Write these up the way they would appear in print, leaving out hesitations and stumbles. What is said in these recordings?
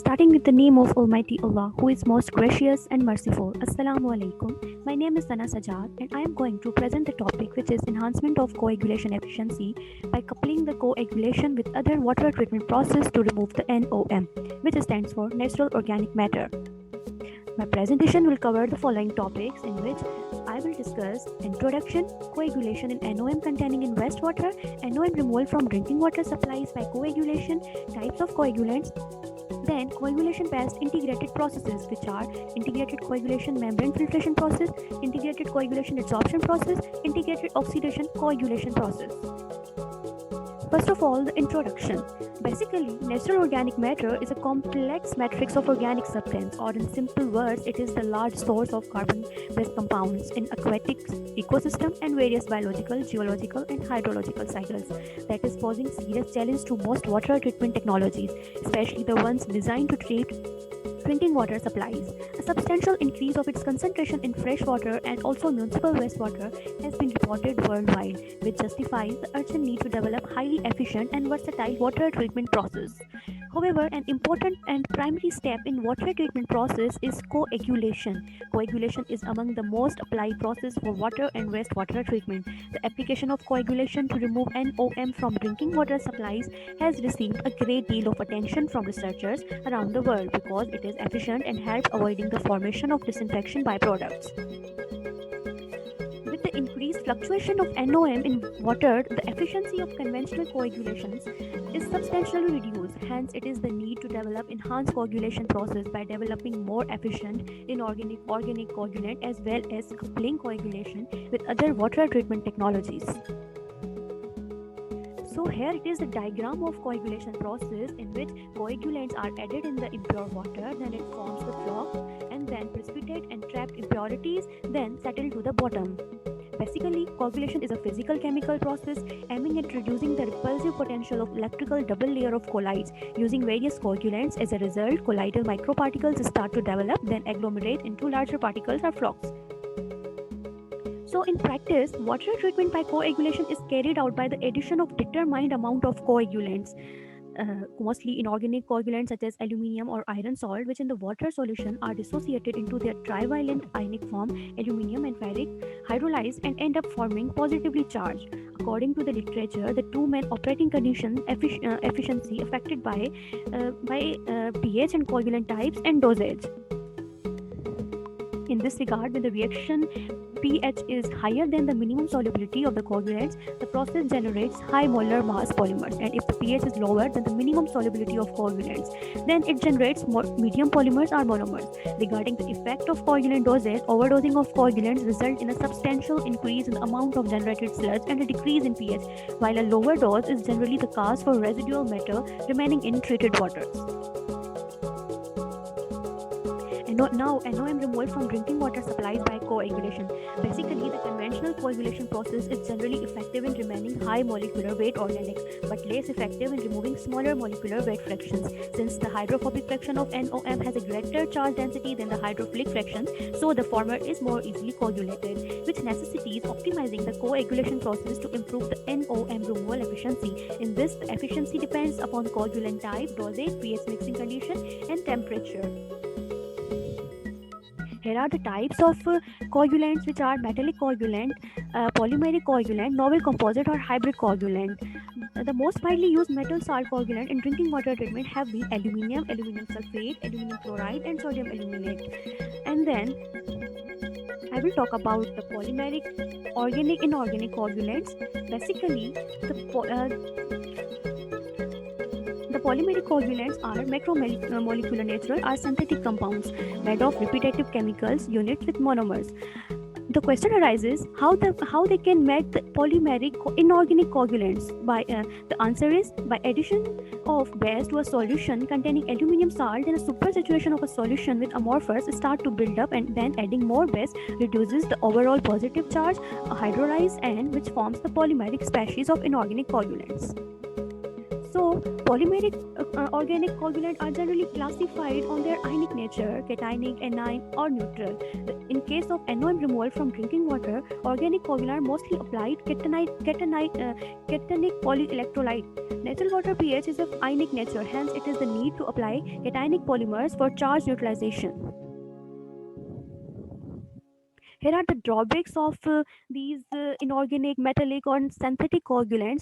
Starting with the name of Almighty Allah, who is most gracious and merciful. Assalamu alaikum. My name is Sana Sajad, and I am going to present the topic which is enhancement of coagulation efficiency by coupling the coagulation with other water treatment process to remove the NOM, which stands for natural organic matter. My presentation will cover the following topics, in which I will discuss introduction, coagulation in NOM containing in wastewater, NOM removal from drinking water supplies by coagulation, types of coagulants, then coagulation based integrated processes, which are integrated coagulation membrane filtration process, integrated coagulation adsorption process, integrated oxidation coagulation process. First of all, the introduction. Basically, natural organic matter is a complex matrix of organic substance, or in simple words, it is the large source of carbon-based compounds in aquatic ecosystem and various biological, geological, and hydrological cycles that is posing serious challenge to most water treatment technologies, especially the ones designed to treat drinking water supplies. A substantial increase of its concentration in fresh water and also municipal wastewater has been reported worldwide, which justifies the urgent need to develop highly efficient and versatile water treatment process. However, an important and primary step in water treatment process is coagulation. Coagulation is among the most applied process for water and wastewater treatment. The application of coagulation to remove NOM from drinking water supplies has received a great deal of attention from researchers around the world because it is efficient and helps avoiding the formation of disinfection byproducts. With the increased fluctuation of NOM in water, the efficiency of conventional coagulations is substantially reduced. Hence, it is the need to develop enhanced coagulation process by developing more efficient inorganic coagulant as well as coupling coagulation with other water treatment technologies. So here it is the diagram of coagulation process, in which coagulants are added in the impure water, then it forms the floc, and then precipitate and trapped impurities then settle to the bottom. Basically, coagulation is a physical chemical process aiming at reducing the repulsive potential of electrical double layer of colloids using various coagulants. As a result, colloidal microparticles start to develop, then agglomerate into larger particles or flocs. So in practice, water treatment by coagulation is carried out by the addition of determined amount of coagulants, mostly inorganic coagulants such as aluminium or iron salt, which in the water solution are dissociated into their trivalent ionic form, aluminium and ferric, hydrolyzed and end up forming positively charged. According to the literature, the two main operating conditions efficiency affected by pH and coagulant types and dosage. In this regard, when the reaction pH is higher than the minimum solubility of the coagulants, the process generates high molar mass polymers, and if the pH is lower than the minimum solubility of coagulants, then it generates more medium polymers or monomers. Regarding the effect of coagulant dosage, overdosing of coagulants results in a substantial increase in the amount of generated sludge and a decrease in pH, while a lower dose is generally the cause for residual matter remaining in treated waters. Now, NOM removal from drinking water supplies by coagulation. Basically, the conventional coagulation process is generally effective in remaining high molecular weight organics, but less effective in removing smaller molecular weight fractions. Since the hydrophobic fraction of NOM has a greater charge density than the hydrophilic fraction, so the former is more easily coagulated, which necessitates optimizing the coagulation process to improve the NOM removal efficiency. In this, the efficiency depends upon coagulant type, dosage, pH mixing condition, and temperature. Here are the types of coagulants, which are metallic coagulant, polymeric coagulant, novel composite or hybrid coagulant. The most widely used metal salt coagulant in drinking water treatment have been aluminium, aluminum sulfate, aluminum chloride and sodium aluminate. And then I will talk about the polymeric, organic, inorganic coagulants. Basically, the polymeric coagulants are macromolecular natural or synthetic compounds made of repetitive chemicals units with monomers. The question arises how they can make the polymeric inorganic coagulants. The answer is by addition of base to a solution containing aluminium salt, and a super saturation of a solution with amorphous start to build up, and then adding more base reduces the overall positive charge, hydrolyzed, and which forms the polymeric species of inorganic coagulants. So Polymeric organic coagulants are generally classified on their ionic nature, cationic, anion, or neutral. In case of NOM removal from drinking water, organic coagulants are mostly applied cationic polyelectrolyte. Natural water pH is of ionic nature, hence it is the need to apply cationic polymers for charge neutralization. Here are the drawbacks of these inorganic, metallic, or synthetic coagulants.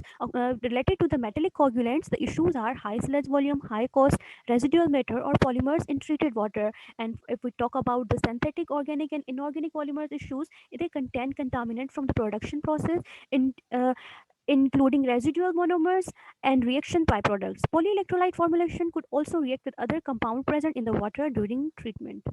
Related to the metallic coagulants, the issues are high sludge volume, high cost, residual matter, or polymers in treated water. And if we talk about the synthetic, organic, and inorganic polymers issues, they contain contaminant from the production process, in, including residual monomers and reaction byproducts. Polyelectrolyte formulation could also react with other compounds present in the water during treatment.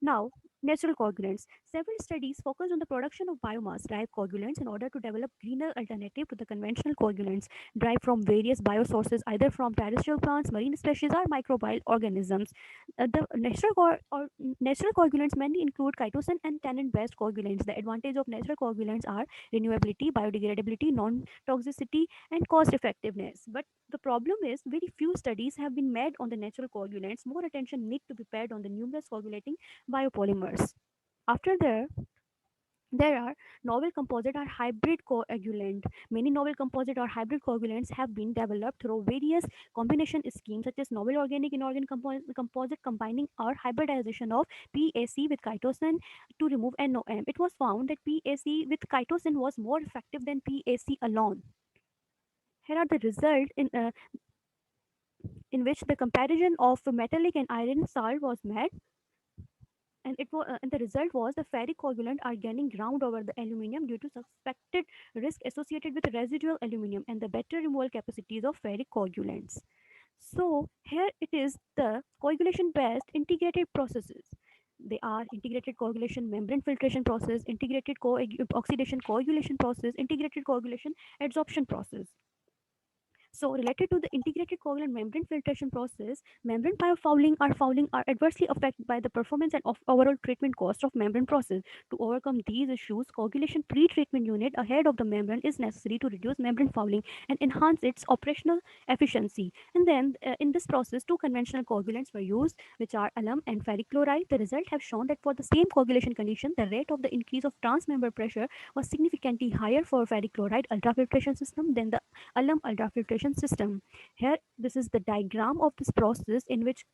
Now, natural coagulants. Several studies focus on the production of biomass derived coagulants in order to develop greener alternative to the conventional coagulants derived from various biosources, either from terrestrial plants, marine species, or microbial organisms. The natural coagulants mainly include chitosan and tannin-based coagulants. The advantage of natural coagulants are renewability, biodegradability, non-toxicity, and cost-effectiveness. But the problem is very few studies have been made on the natural coagulants. More attention need to be paid on the numerous coagulating biopolymers. After there are novel composite or hybrid coagulant. Many novel composite or hybrid coagulants have been developed through various combination schemes such as novel organic inorganic composite combining or hybridization of PAC with chitosan to remove NOM. It was found that PAC with chitosan was more effective than PAC alone. Here are the results in which the comparison of metallic and iron salt was made, and the result was the ferric coagulant are gaining ground over the aluminium due to suspected risk associated with residual aluminium and the better removal capacities of ferric coagulants. So here it is the coagulation based integrated processes. They are integrated coagulation membrane filtration process, integrated oxidation coagulation process, integrated coagulation adsorption process. So, related to the integrated coagulant membrane filtration process, membrane biofouling or fouling are adversely affected by the performance and of overall treatment cost of membrane process. To overcome these issues, coagulation pre-treatment unit ahead of the membrane is necessary to reduce membrane fouling and enhance its operational efficiency. And then, in this process, two conventional coagulants were used, which are alum and ferric chloride. The result have shown that for the same coagulation condition, the rate of the increase of transmembrane pressure was significantly higher for ferric chloride ultrafiltration system than the alum ultrafiltration system. Here, this is the diagram of this process in which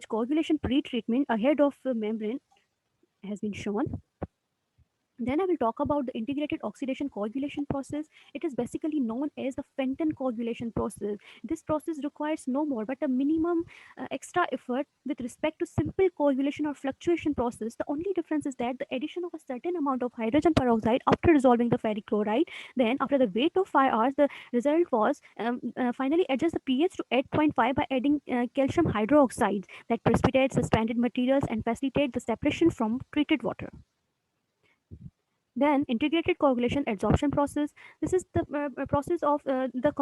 coagulation pre-treatment ahead of the membrane has been shown. Then I will talk about the integrated oxidation coagulation process. It is basically known as the Fenton coagulation process. This process requires no more but a minimum extra effort with respect to simple coagulation or fluctuation process. The only difference is that the addition of a certain amount of hydrogen peroxide after dissolving the ferric chloride. Then after the wait of 5 hours, the result was finally adjust the pH to 8.5 by adding calcium hydroxide that precipitates suspended materials and facilitate the separation from treated water. Then integrated coagulation adsorption process. This is the process of the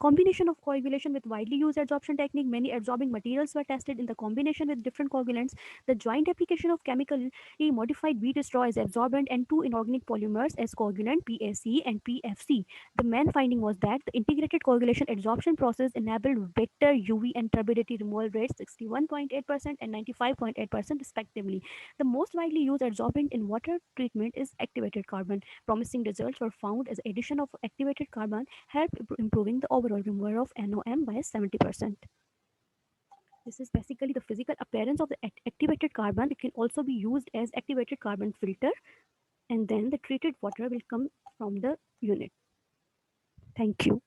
combination of coagulation with widely used adsorption technique. Many adsorbing materials were tested in the combination with different coagulants. The joint application of chemically modified wheat straw as absorbent and two inorganic polymers as coagulant PAC and PFC. The main finding was that the integrated coagulation adsorption process enabled better UV and turbidity removal rates 61.8% and 95.8% respectively. The most widely used adsorbent in water treatment is activated carbon. Promising results were found as addition of activated carbon helped improving the overall removal of NOM by 70%. This is basically the physical appearance of the activated carbon. It can also be used as activated carbon filter, and then the treated water will come from the unit. Thank you.